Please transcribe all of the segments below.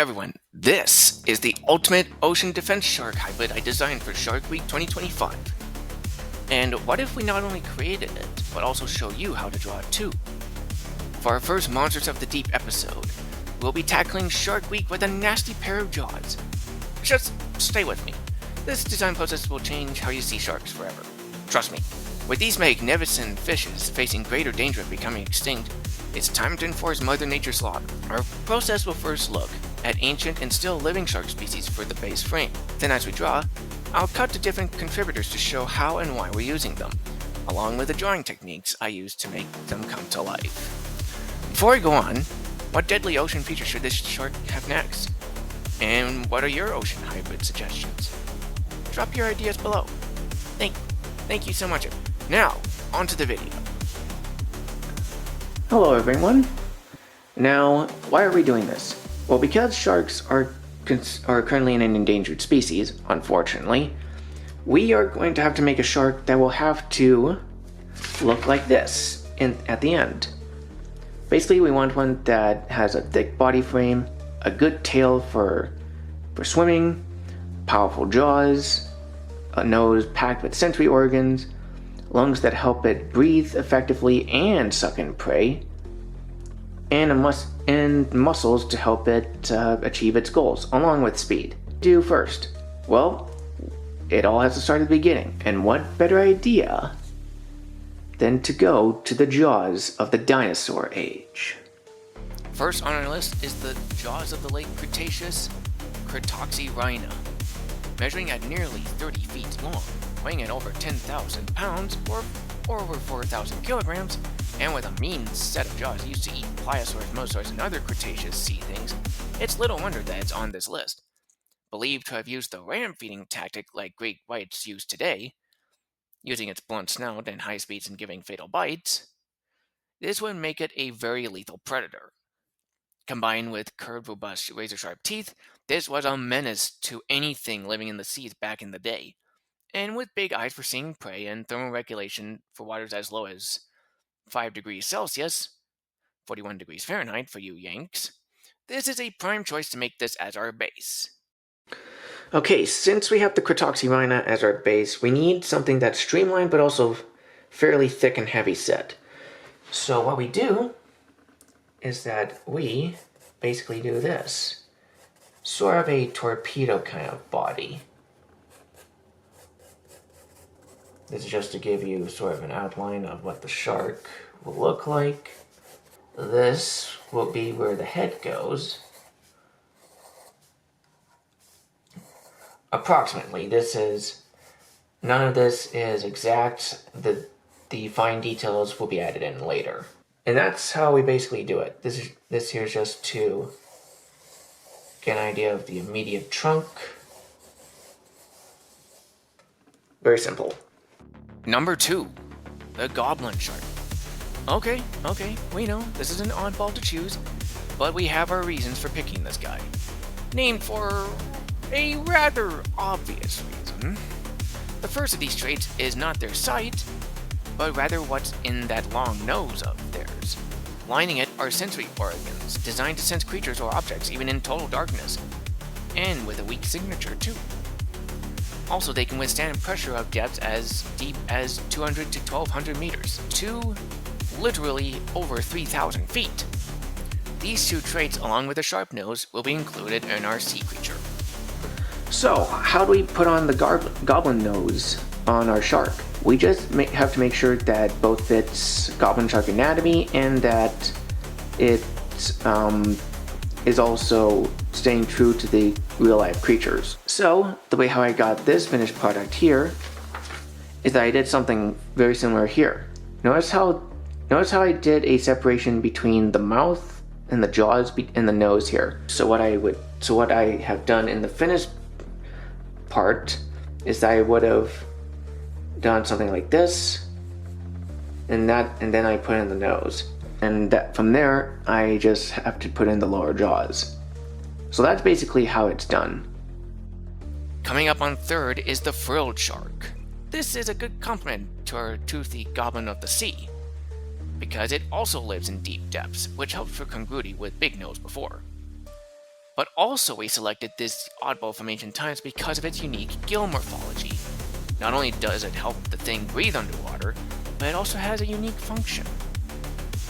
Everyone, this is the ultimate ocean defense shark hybrid I designed for Shark Week 2025. And what if we not only created it, but also show you how to draw it too? For our first Monsters of the Deep episode, we'll be tackling Shark Week with a nasty pair of jaws. Just stay with me. This design process will change how you see sharks forever. Trust me. With these magnificent fishes facing greater danger of becoming extinct, it's time to enforce Mother Nature's law. Our process will first look at ancient and still living shark species for the base frame. Then as we draw, I'll cut to different contributors to show how and why we're using them, along with the drawing techniques I use to make them come to life. Before we go on, what deadly ocean feature should this shark have next? And what are your ocean hybrid suggestions? Drop your ideas below. Thank you so much. Now, on to the video. Hello everyone. Now, why are we doing this? Well, because sharks are currently an endangered species, unfortunately, we are going to have to make a shark that will have to look like this at the end. Basically, we want one that has a thick body frame, a good tail for swimming, powerful jaws, a nose packed with sensory organs, lungs that help it breathe effectively and suck in prey, and muscles to help it achieve its goals, along with speed. Do first? Well, it all has to start at the beginning, and what better idea than to go to the jaws of the dinosaur age? First on our list is the jaws of the late Cretaceous Cretoxyrhina, measuring at nearly 30 feet long, weighing at over 10,000 pounds or over 4,000 kilograms, and with a mean set of jaws used to eat pliosaurs, mosasaurs, and other Cretaceous sea things, it's little wonder that it's on this list. Believed to have used the ram feeding tactic like great whites use today, using its blunt snout and high speeds and giving fatal bites, this would make it a very lethal predator. Combined with curved, robust, razor-sharp teeth, this was a menace to anything living in the seas back in the day. And with big eyes for seeing prey and thermal regulation for waters as low as 5 degrees Celsius, 41 degrees Fahrenheit for you Yanks, this is a prime choice to make this as our base. Okay, since we have the Cretoxyrhina as our base, we need something that's streamlined but also fairly thick and heavy set. So what we do is that we basically do this. Sort of a torpedo kind of body. This is just to give you sort of an outline of what the shark will look like. This will be where the head goes. Approximately. None of this is exact. The fine details will be added in later. And that's how we basically do it. This here is just to get an idea of the immediate trunk. Very simple. Number 2, the goblin shark. Okay, we know this is an oddball to choose, but we have our reasons for picking this guy. Named for a rather obvious reason. The first of these traits is not their sight, but rather what's in that long nose of theirs. Lining it are sensory organs, designed to sense creatures or objects even in total darkness, and with a weak signature too. Also, they can withstand pressure of depths as deep as 200 to 1,200 meters, to literally over 3,000 feet. These two traits, along with a sharp nose, will be included in our sea creature. So, how do we put on the goblin nose on our shark? We just have to make sure that both fits goblin shark anatomy and that it is also staying true to the real-life creatures. So, the way how I got this finished product here is that I did something very similar here. Notice how I did a separation between the mouth and the jaws and the nose here. So what I have done in the finished part is that I would have done something like this, and then I put in the nose. And from there, I just have to put in the lower jaws. So that's basically how it's done. Coming up on third is the frilled shark. This is a good complement to our toothy goblin of the sea, because it also lives in deep depths, which helps for congruity with big nose before. But also we selected this oddball from ancient times because of its unique gill morphology. Not only does it help the thing breathe underwater, but it also has a unique function.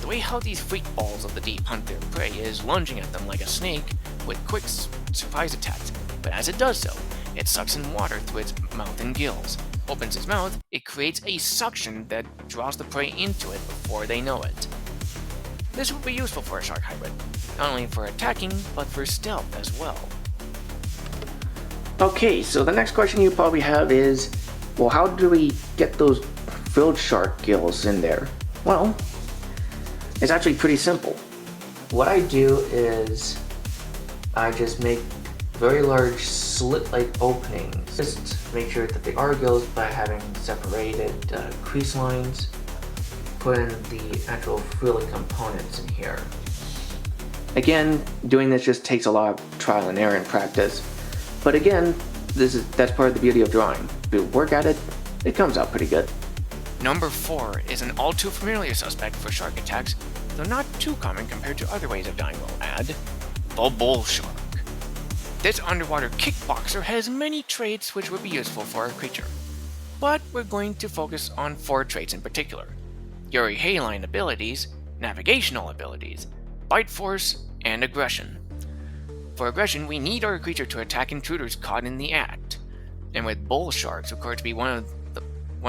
The way how these freak balls of the deep hunt their prey is lunging at them like a snake with quick surprise attacks, but as it does so, it sucks in water through its mouth and gills. Opens its mouth, it creates a suction that draws the prey into it before they know it. This will be useful for a shark hybrid, not only for attacking, but for stealth as well. Okay, so the next question you probably have is, well, how do we get those frilled shark gills in there? Well, it's actually pretty simple. What I do is I just make very large slit-like openings. Just make sure that they are gills by having separated crease lines. Put in the actual frilly components in here. Again, doing this just takes a lot of trial and error and practice. But again, that's part of the beauty of drawing. If you work at it, it comes out pretty good. Number 4 is an all too familiar suspect for shark attacks, though not too common compared to other ways of dying, we'll add: the bull shark. This underwater kickboxer has many traits which would be useful for our creature, but we're going to focus on 4 traits in particular: your haline abilities, navigational abilities, bite force, and aggression. For aggression, we need our creature to attack intruders caught in the act, and with bull sharks recorded to be one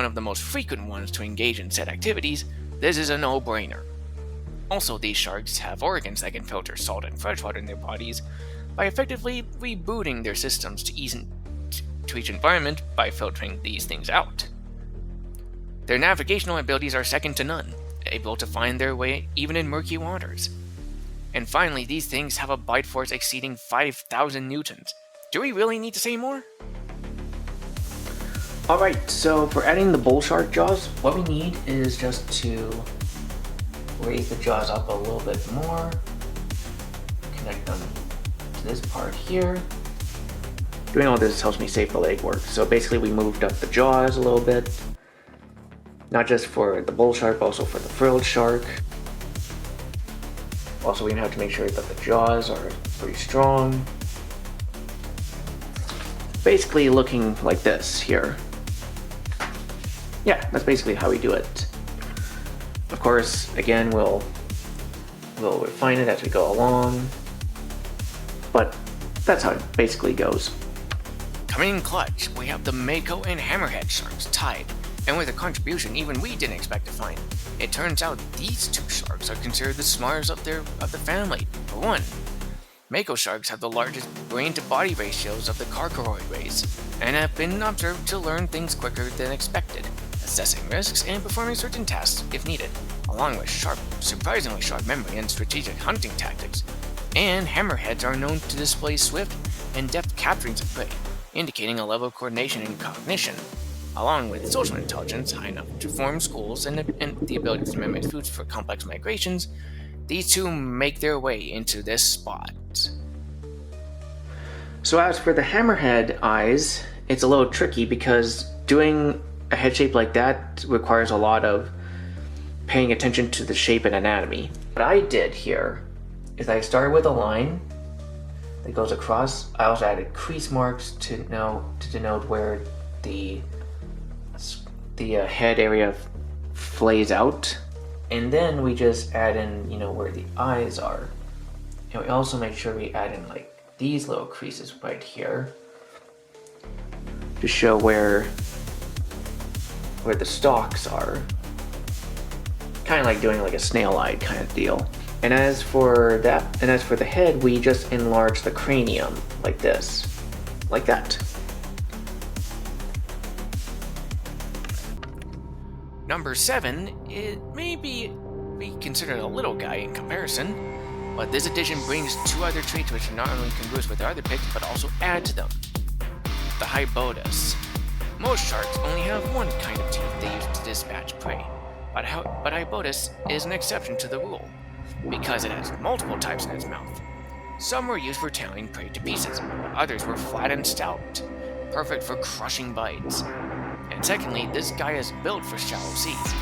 of the most frequent ones to engage in said activities, this is a no-brainer. Also, these sharks have organs that can filter salt and freshwater in their bodies by effectively rebooting their systems to each environment by filtering these things out. Their navigational abilities are second to none, able to find their way even in murky waters. And finally, these things have a bite force exceeding 5,000 newtons. Do we really need to say more? Alright, so for adding the bull shark jaws, what we need is just to raise the jaws up a little bit more, connect them to this part here. Doing all this helps me save the legwork. So basically we moved up the jaws a little bit, not just for the bull shark, but also for the frilled shark. Also, we have to make sure that the jaws are pretty strong. Basically looking like this here. Yeah, that's basically how we do it. Of course, again, we'll refine it as we go along, but that's how it basically goes. Coming in clutch, we have the mako and hammerhead sharks tied, and with a contribution even we didn't expect to find. It turns out these 2 sharks are considered the smartest of the family. For one, mako sharks have the largest brain-to-body ratios of the carcharoid race, and have been observed to learn things quicker than expected, assessing risks and performing certain tasks if needed, along with surprisingly sharp memory and strategic hunting tactics. And hammerheads are known to display swift and deft capturings of prey, indicating a level of coordination and cognition, along with social intelligence high enough to form schools and the ability to memorize foods for complex migrations. These 2 make their way into this spot. So as for the hammerhead eyes, it's a little tricky because doing a head shape like that requires a lot of paying attention to the shape and anatomy. What I did here is I started with a line that goes across. I also added crease marks to denote where the head area flays out, and then we just add in where the eyes are, and we also make sure we add in like these little creases right here to show where the stalks are, kind of like doing like a snail eye kind of deal. And as for the head, we just enlarge the cranium like this, like that. Number 7, it may be considered a little guy in comparison, but this addition brings 2 other traits which are not only congruous with our other picks, but also add to them. The Hybotus. Most sharks only have one kind of teeth they use to dispatch prey, but Hybotus is an exception to the rule, because it has multiple types in its mouth. Some were used for tearing prey to pieces, but others were flat and stout, perfect for crushing bites. And secondly, this guy is built for shallow seas.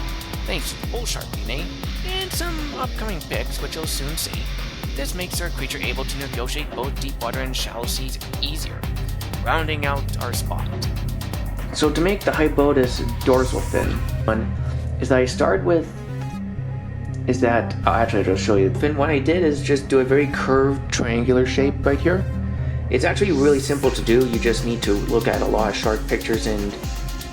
Thanks to bull shark DNA and some upcoming picks, which you'll soon see, This makes our creature able to negotiate both deep water and shallow seas easier, rounding out our spot. So to make the Hybotus dorsal fin one, I'll just show you the fin. What I did is just do a very curved triangular shape right here. It's actually really simple to do. You just need to look at a lot of shark pictures and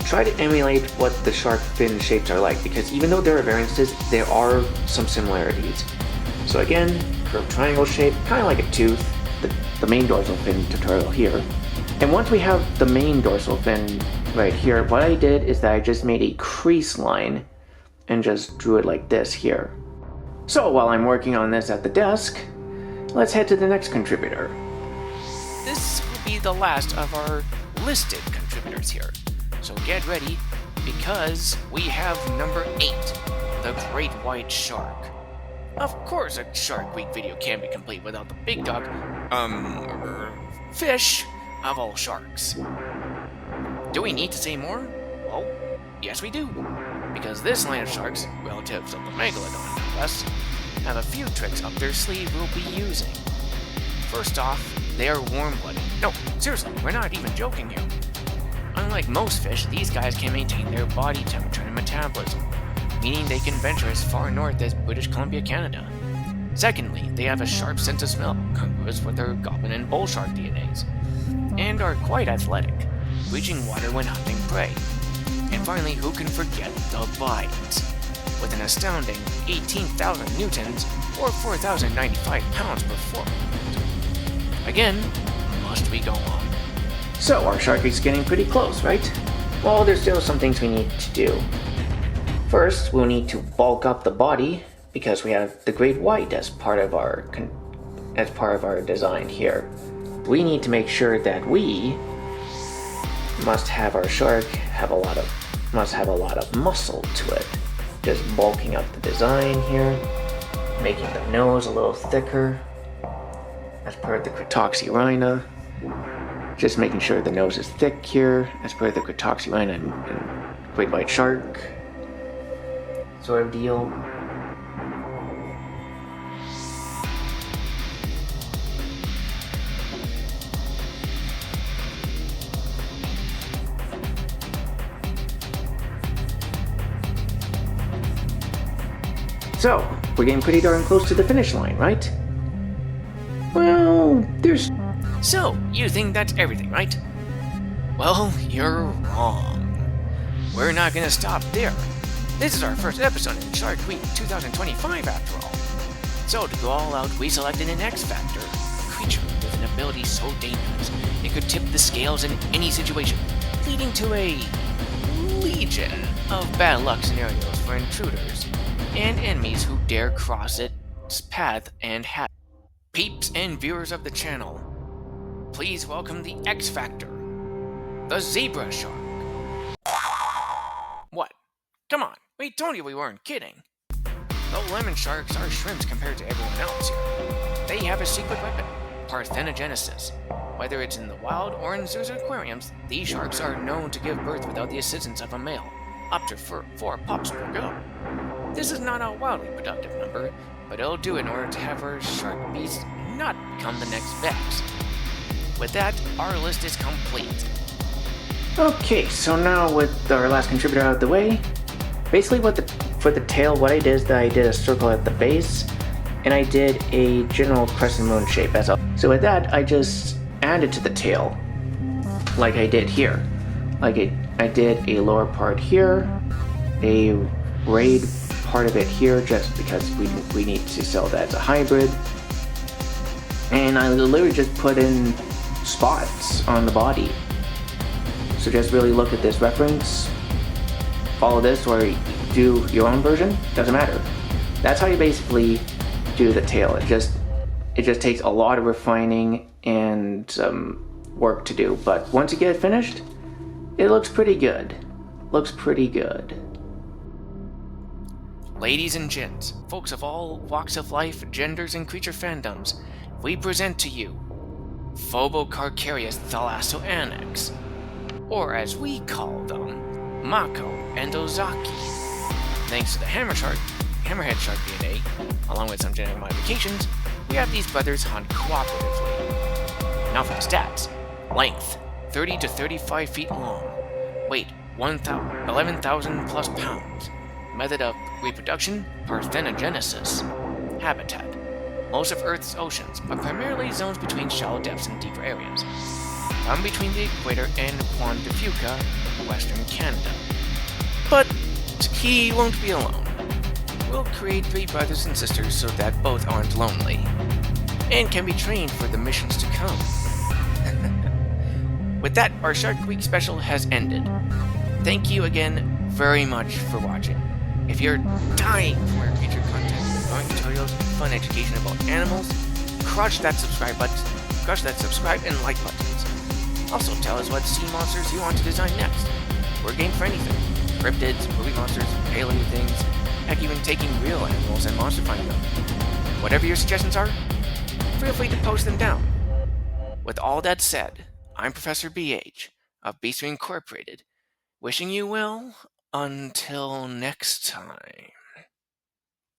try to emulate what the shark fin shapes are like, because even though there are variances, there are some similarities. So again, curved triangle shape, kind of like a tooth, the main dorsal fin tutorial here. And once we have the main dorsal fin right here, what I did is that I just made a crease line and just drew it like this here. So while I'm working on this at the desk, let's head to the next contributor. This will be the last of our listed contributors here. So get ready, because we have number 8, the Great White Shark. Of course a Shark Week video can't be complete without the big dog, fish of all sharks. Do we need to say more? Well, yes we do. Because this line of sharks, relatives of the Megalodon no less, have a few tricks up their sleeve we'll be using. First off, they are warm-blooded. No, seriously, we're not even joking here. Unlike most fish, these guys can maintain their body temperature and metabolism, meaning they can venture as far north as British Columbia, Canada. Secondly, they have a sharp sense of smell, congruous with their goblin and bull shark DNAs, and are quite athletic, reaching water when hunting prey. And finally, who can forget the bite? With an astounding 18,000 newtons, or 4,095 pounds per foot. Again, must we go on? So our shark is getting pretty close, right? Well, there's still some things we need to do. First, we'll need to bulk up the body, because we have the Great White as part of our design here. We need to make sure that we must have our shark have a lot of muscle to it. Just bulking up the design here, making the nose a little thicker as per the Cretoxyrhina. Just making sure the nose is thick here as per the Cretoxyrhina and Great White Shark sort of deal. So, we're getting pretty darn close to the finish line, right? Well, there's... So, you think that's everything, right? Well, you're wrong. We're not gonna stop there. This is our first episode in Shark Week 2025 after all. So, to go all out, we selected an X Factor, a creature with an ability so dangerous it could tip the scales in any situation, leading to a legion of bad luck scenarios for intruders and enemies who dare cross its path and have. Peeps and viewers of the channel, please welcome the X Factor, the Zebra Shark. What? Come on, we told you we weren't kidding. The lemon sharks are shrimps compared to everyone else here. They have a secret weapon, parthenogenesis. Whether it's in the wild or in zoos or aquariums, these sharks are known to give birth without the assistance of a male, up to 4 pups per go. This is not a wildly productive number, but it'll do in order to have our shark beast not become the next Vex. With that, our list is complete. Okay, so now with our last contributor out of the way, basically for the tail, what I did is that I did a circle at the base, and I did a general crescent moon shape as well. So with that, I just added to the tail, like I did here. I did a lower part here, a raid part of it here, just because we need to sell that as a hybrid. And I literally just put in spots on the body. So just really look at this reference, follow this, or do your own version, doesn't matter. That's how you basically do the tail. It just takes a lot of refining and work to do, but once you get it finished, it looks pretty good. Ladies and gents, folks of all walks of life, genders, and creature fandoms, we present to you Phobocarcarius thalassoanax, or as we call them, Mako and Ozaki. Thanks to the hammerhead shark DNA, along with some genetic modifications, We have these brothers hunt cooperatively. Now for the stats. Length, 30 to 35 feet long. Weight, 11,000 plus pounds. Method of reproduction, parthenogenesis. Habitat. Most of Earth's oceans, but primarily zones between shallow depths and deeper areas. Found between the equator and Juan de Fuca, Western Canada. But he won't be alone. We'll create 3 brothers and sisters so that both aren't lonely, and can be trained for the missions to come. With that, our Shark Week special has ended. Thank you again very much for watching. If you're dying for more featured content, learning tutorials, fun education about animals, crush that subscribe and like buttons. Also tell us what sea monsters you want to design next. We're game for anything. Cryptids, movie monsters, alien things, heck, even taking real animals and monsterifying them. Whatever your suggestions are, feel free to post them down. With all that said, I'm Professor BH of Beastry Incorporated, wishing you well until next time.